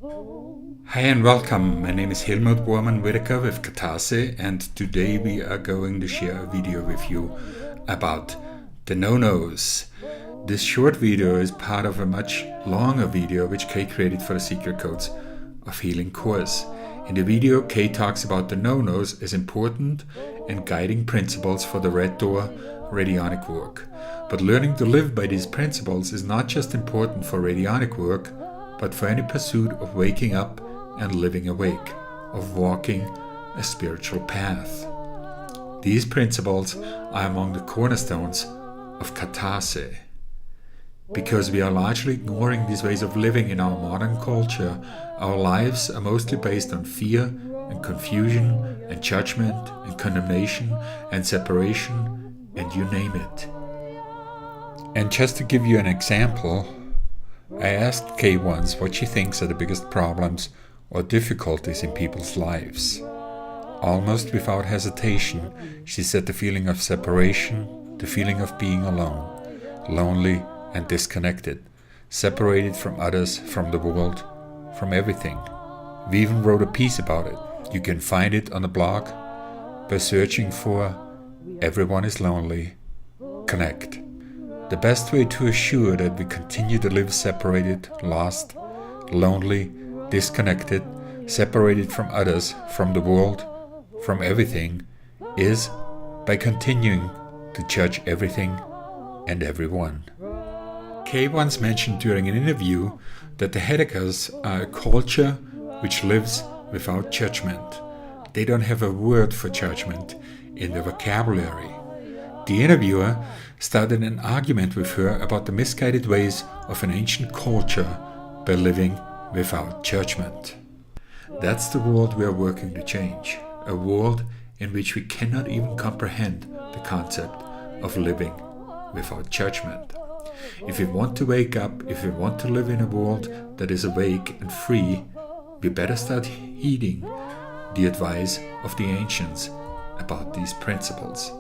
Hi and welcome. My name is Helmut Whitaker with Katase, and today we are going to share a video with you about the No Nos. This short video is part of a much longer video which Kay created for the Secret Codes of Healing course. In the video, Kay talks about the No Nos as important and guiding principles for the Red Door Radionic work. But learning to live by these principles is not just important for radionic work, but for any pursuit of waking up and living awake, of walking a spiritual path. These principles are among the cornerstones of Katase. Because we are largely ignoring these ways of living in our modern culture, our lives are mostly based on fear and confusion and judgment and condemnation and separation and you name it. And just to give you an example, I asked Kay once what she thinks are the biggest problems or difficulties in people's lives. Almost without hesitation, she said the feeling of separation, the feeling of being alone, lonely and disconnected, separated from others, from the world, from everything. We even wrote a piece about it. You can find it on the blog by searching for "Everyone is Lonely, Connect." The best way to assure that we continue to live separated, lost, lonely, disconnected, separated from others, from the world, from everything, is by continuing to judge everything and everyone. Kay once mentioned during an interview that the Whitakers are a culture which lives without judgment. They don't have a word for judgment in their vocabulary. The interviewer started an argument with her about the misguided ways of an ancient culture by living without judgment. That's the world we are working to change, a world in which we cannot even comprehend the concept of living without judgment. If we want to wake up, if we want to live in a world that is awake and free, we better start heeding the advice of the ancients about these principles.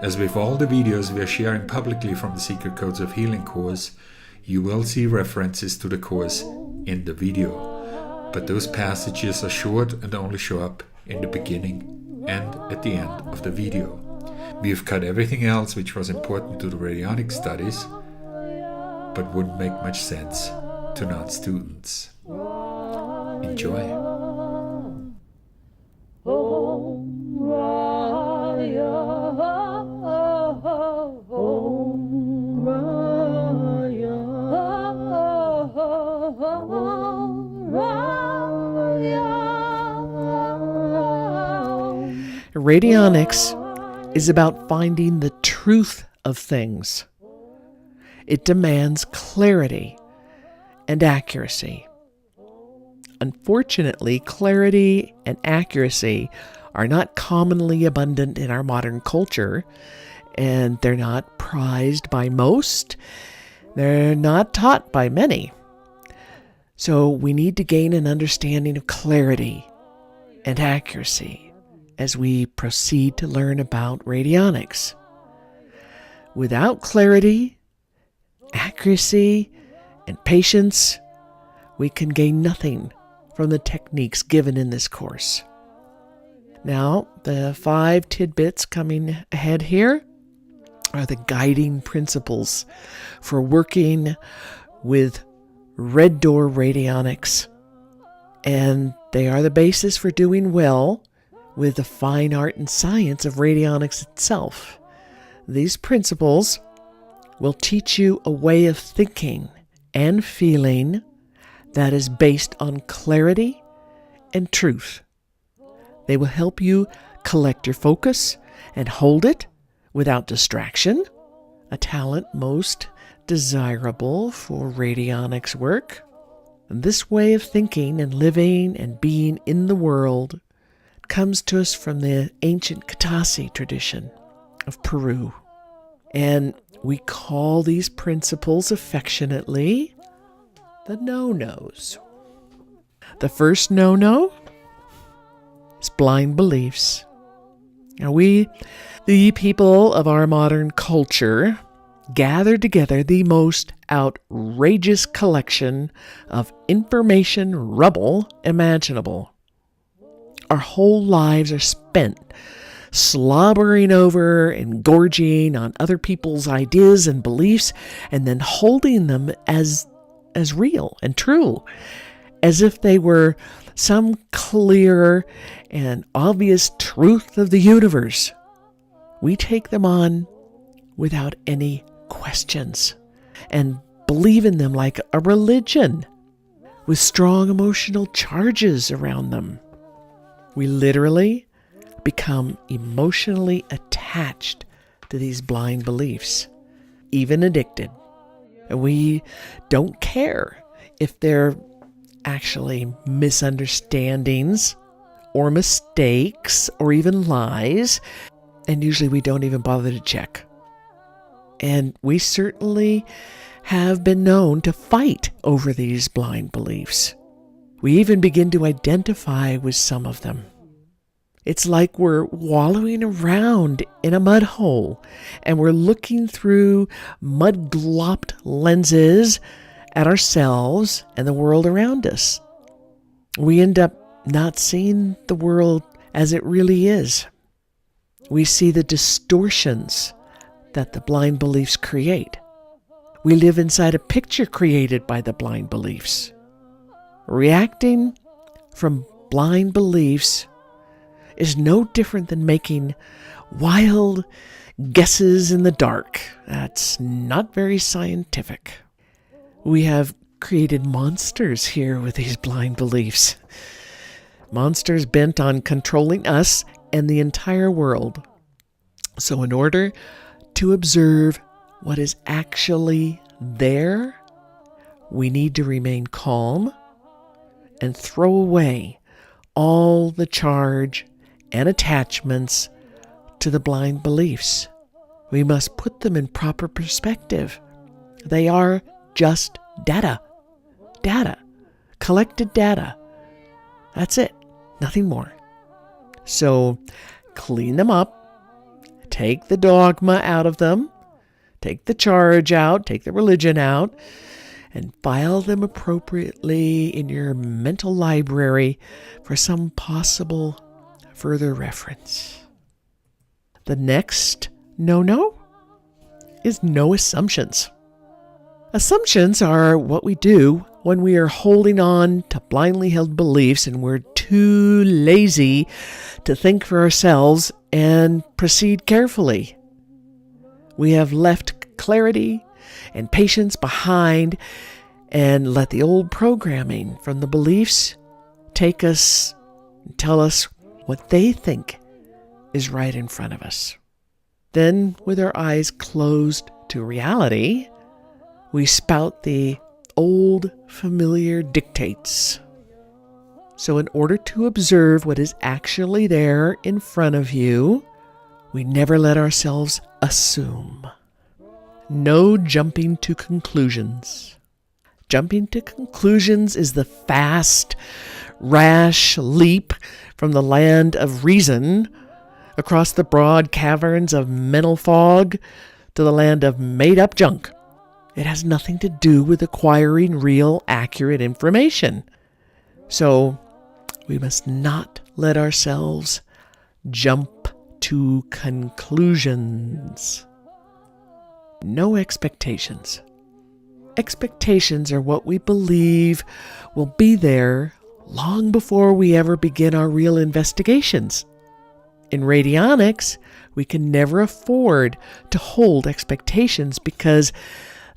As with all the videos we are sharing publicly from the Secret Codes of Healing course, you will see references to the course in the video. But those passages are short and only show up in the beginning and at the end of the video. We have cut everything else which was important to the radionic studies, but wouldn't make much sense to non-students. Enjoy. Radionics is about finding the truth of things. It demands clarity and accuracy. Unfortunately, clarity and accuracy are not commonly abundant in our modern culture, and they're not prized by most. They're not taught by many. So we need to gain an understanding of clarity and accuracy as we proceed to learn about radionics. Without clarity, accuracy, and patience, we can gain nothing from the techniques given in this course. Now, the 5 tidbits coming ahead here are the guiding principles for working with Red Door Radionics, and they are the basis for doing well with the fine art and science of radionics itself. These principles will teach you a way of thinking and feeling that is based on clarity and truth. They will help you collect your focus and hold it without distraction, a talent most desirable for radionics work. And this way of thinking and living and being in the world comes to us from the ancient Katase tradition of Peru. And we call these principles affectionately the No Nos. The first no-no is blind beliefs. Now we, the people of our modern culture, gathered together the most outrageous collection of information rubble imaginable. Our whole lives are spent slobbering over and gorging on other people's ideas and beliefs, and then holding them as real and true, as if they were some clear and obvious truth of the universe. We take them on without any questions and believe in them like a religion, with strong emotional charges around them. We literally become emotionally attached to these blind beliefs, even addicted. And we don't care if they're actually misunderstandings or mistakes or even lies, and usually we don't even bother to check. And we certainly have been known to fight over these blind beliefs. We even begin to identify with some of them. It's like we're wallowing around in a mud hole, and we're looking through mud-glopped lenses at ourselves and the world around us. We end up not seeing the world as it really is. We see the distortions that the blind beliefs create. We live inside a picture created by the blind beliefs. Reacting from blind beliefs is no different than making wild guesses in the dark. That's not very scientific. We have created monsters here with these blind beliefs. Monsters bent on controlling us and the entire world. So in order to observe what is actually there, we need to remain calm and throw away all the charge and attachments to the blind beliefs. We must put them in proper perspective. They are just data, collected data. That's it, nothing more. So clean them up, take the dogma out of them, take the charge out, take the religion out, and file them appropriately in your mental library for some possible further reference. The next no-no is no assumptions. Assumptions are what we do when we are holding on to blindly held beliefs and we're too lazy to think for ourselves and proceed carefully. We have left clarity and patience behind and let the old programming from the beliefs take us and tell us what they think is right in front of us. Then, with our eyes closed to reality, we spout the old familiar dictates. So in order to observe what is actually there in front of you, we never let ourselves assume. No jumping to conclusions. Jumping to conclusions is the fast, rash leap from the land of reason across the broad caverns of mental fog to the land of made-up junk. It has nothing to do with acquiring real, accurate information. So we must not let ourselves jump to conclusions. No expectations. Expectations are what we believe will be there long before we ever begin our real investigations. In radionics, we can never afford to hold expectations because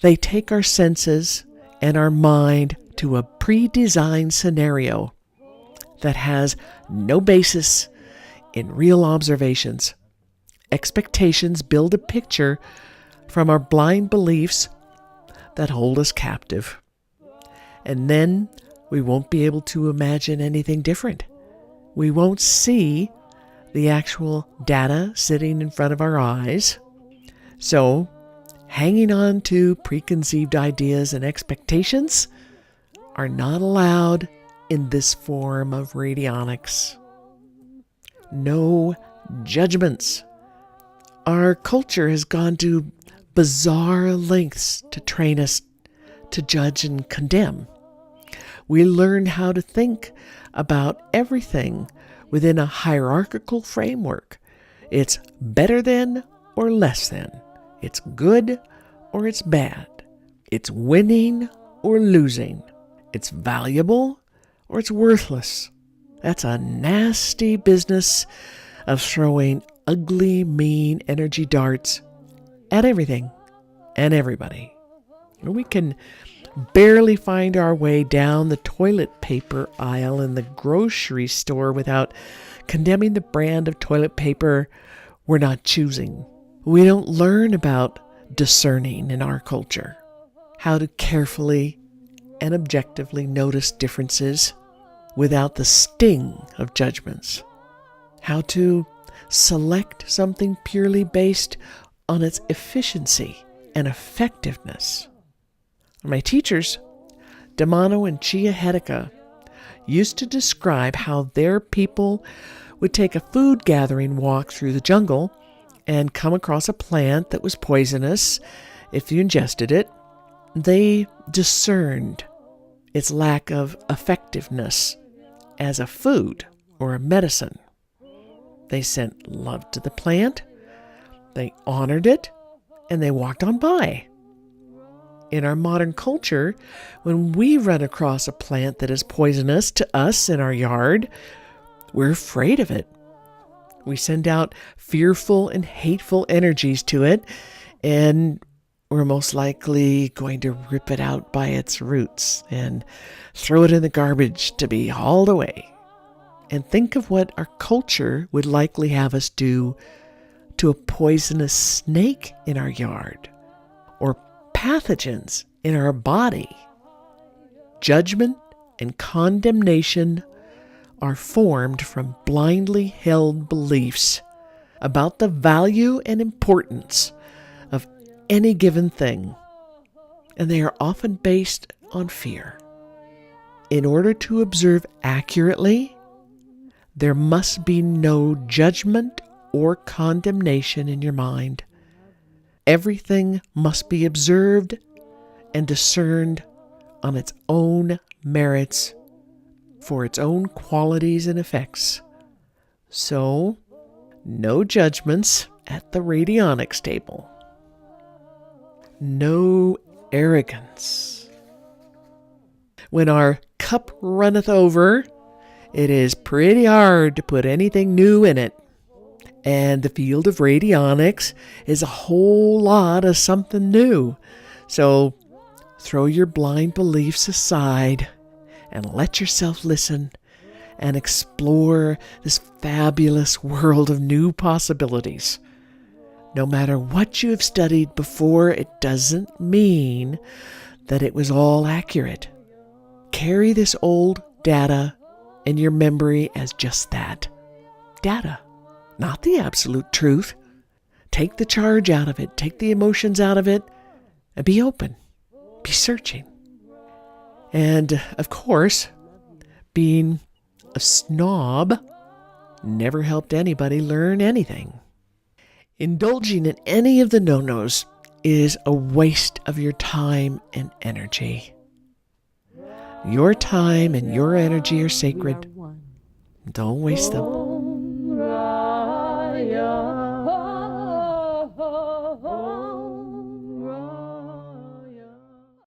they take our senses and our mind to a pre-designed scenario that has no basis in real observations. Expectations build a picture from our blind beliefs that hold us captive. And then we won't be able to imagine anything different. We won't see the actual data sitting in front of our eyes. So, hanging on to preconceived ideas and expectations are not allowed in this form of radionics. No judgments. Our culture has gone to bizarre lengths to train us to judge and condemn. We learn how to think about everything within a hierarchical framework. It's better than or less than. It's good or it's bad. It's winning or losing. It's valuable or it's worthless. That's a nasty business of throwing ugly, mean energy darts at everything and everybody. We can barely find our way down the toilet paper aisle in the grocery store without condemning the brand of toilet paper we're not choosing. We don't learn about discerning in our culture, how to carefully and objectively notice differences without the sting of judgments, how to select something purely based on its efficiency and effectiveness. My teachers, Damano and Chia Hedeka, used to describe how their people would take a food gathering walk through the jungle and come across a plant that was poisonous if you ingested it. They discerned its lack of effectiveness as a food or a medicine. They sent love to the plant, they honored it, and they walked on by. In our modern culture, when we run across a plant that is poisonous to us in our yard, we're afraid of it. We send out fearful and hateful energies to it, and we're most likely going to rip it out by its roots and throw it in the garbage to be hauled away. And think of what our culture would likely have us do to a poisonous snake in our yard or pathogens in our body. Judgment and condemnation are formed from blindly held beliefs about the value and importance of any given thing, and they are often based on fear. In order to observe accurately, there must be no judgment or condemnation in your mind. Everything must be observed and discerned on its own merits for its own qualities and effects. So, no judgments at the radionics table. No arrogance. When our cup runneth over, it is pretty hard to put anything new in it. And the field of radionics is a whole lot of something new. So throw your blind beliefs aside and let yourself listen and explore this fabulous world of new possibilities. No matter what you have studied before, it doesn't mean that it was all accurate. Carry this old data in your memory as just that. Data. Not the absolute truth. Take the charge out of it. Take the emotions out of it. And be open. Be searching. And, of course, being a snob never helped anybody learn anything. Indulging in any of the no-nos is a waste of your time and energy. Your time and your energy are sacred. Don't waste them.